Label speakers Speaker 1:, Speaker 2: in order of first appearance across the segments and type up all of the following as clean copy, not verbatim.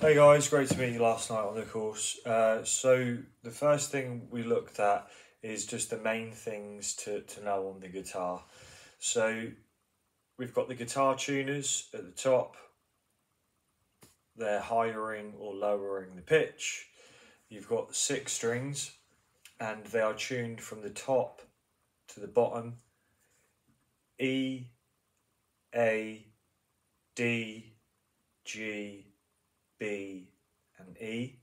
Speaker 1: Hey guys, great to meet you last night on the course. So the first thing we looked at is just the main things to know on the guitar. So we've got the guitar tuners at the top. They're highering or lowering the pitch. You've got 6 strings and they are tuned from the top to the bottom. E, A, D, G, B and E.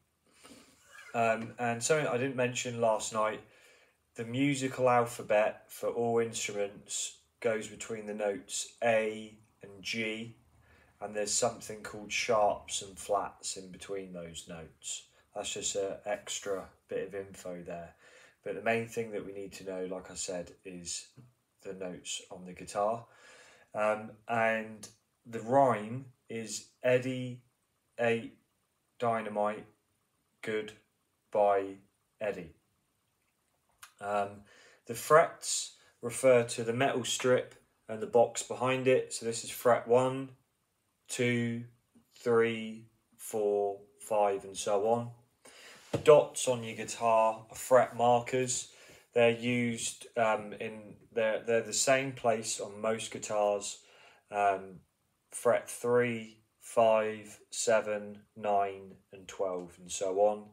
Speaker 1: And something I didn't mention last night, the musical alphabet for all instruments goes between the notes A and G, and there's something called sharps and flats in between those notes. That's just an extra bit of info there. But the main thing that we need to know, like I said, is the notes on the guitar. And the rhyme is Eddie ate dynamite, good by Eddie. The frets refer to the metal strip and the box behind it. So this is fret 1, 2, 3, 4, 5 and so on. The dots on your guitar are fret markers. They're used they're the same place on most guitars. Fret 3, 5, 7, 9 and 12 and so on.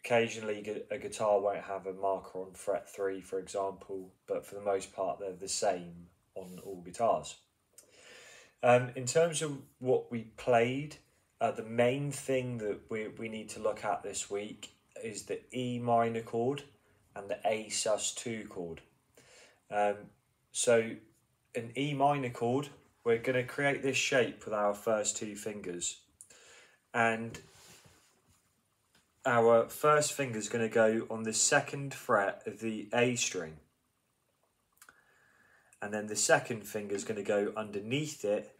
Speaker 1: Occasionally a guitar won't have a marker on fret 3, for example, but for the most part they're the same on all guitars. In terms of what we played, the main thing that we need to look at this week is the E minor chord and the A sus2 chord. So an E minor chord, we're going to create this shape with our first 2 fingers, and our first finger is going to go on the 2nd fret of the A string, and then the 2nd finger is going to go underneath it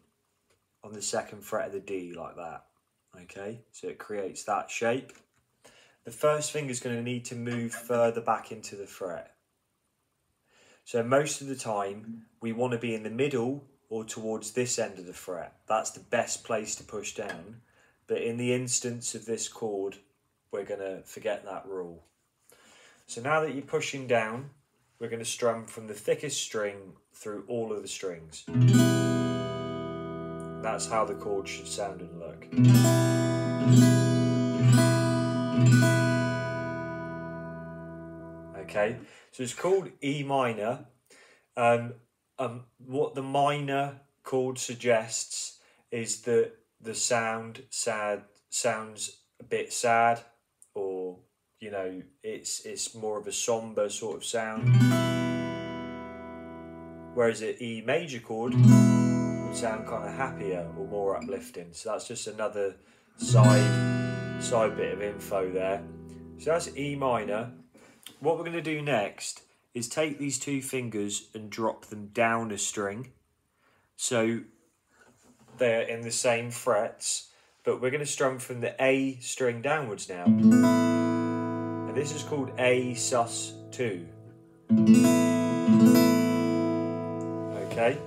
Speaker 1: on the 2nd fret of the D, like that. Okay, so it creates that shape. The first finger is going to need to move further back into the fret. So most of the time we want to be in the middle or towards this end of the fret. That's the best place to push down. But in the instance of this chord, we're going to forget that rule. So now that you're pushing down, we're going to strum from the thickest string through all of the strings. That's how the chord should sound and look. Okay, so it's called E minor. What the minor chord suggests is that the sounds a bit sad, or you know, it's more of a somber sort of sound. Whereas an E major chord would sound kind of happier or more uplifting. So that's just another side bit of info there. So that's E minor. What we're going to do next is take these 2 fingers and drop them down a string. So they're in the same frets, but we're going to strum from the A string downwards now. And this is called A sus2. Okay.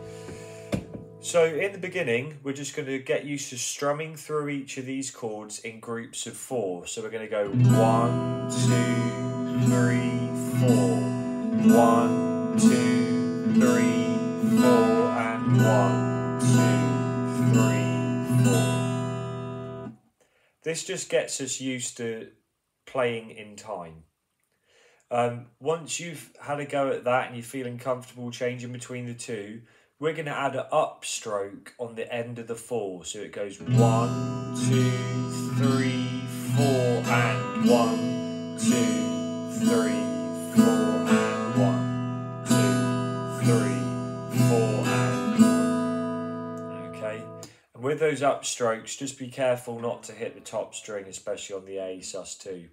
Speaker 1: So in the beginning, we're just going to get used to strumming through each of these chords in groups of 4. So we're going to go 1, 2, 3, 4. 1, 2, 3, 4, and 1, 2, 3, 4. This just gets us used to playing in time. Once you've had a go at that and you're feeling comfortable changing between the 2, we're going to add an upstroke on the end of the 4. So it goes 1, 2, 3, 4, and 1, 2, 3, 4, and 1, 2, 3, 4, and 1. Okay, and with those upstrokes, just be careful not to hit the top string, especially on the A sus2.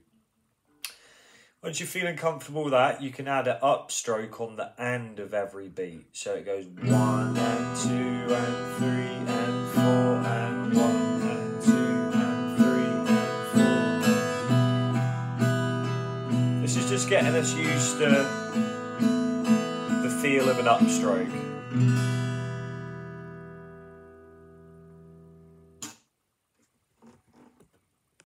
Speaker 1: Once you're feeling comfortable with that, you can add an upstroke on the and of every beat. So it goes 1 and 2 and 3 and 4 and 1 and 2 and 3 and 4. This is just getting us used to the feel of an upstroke.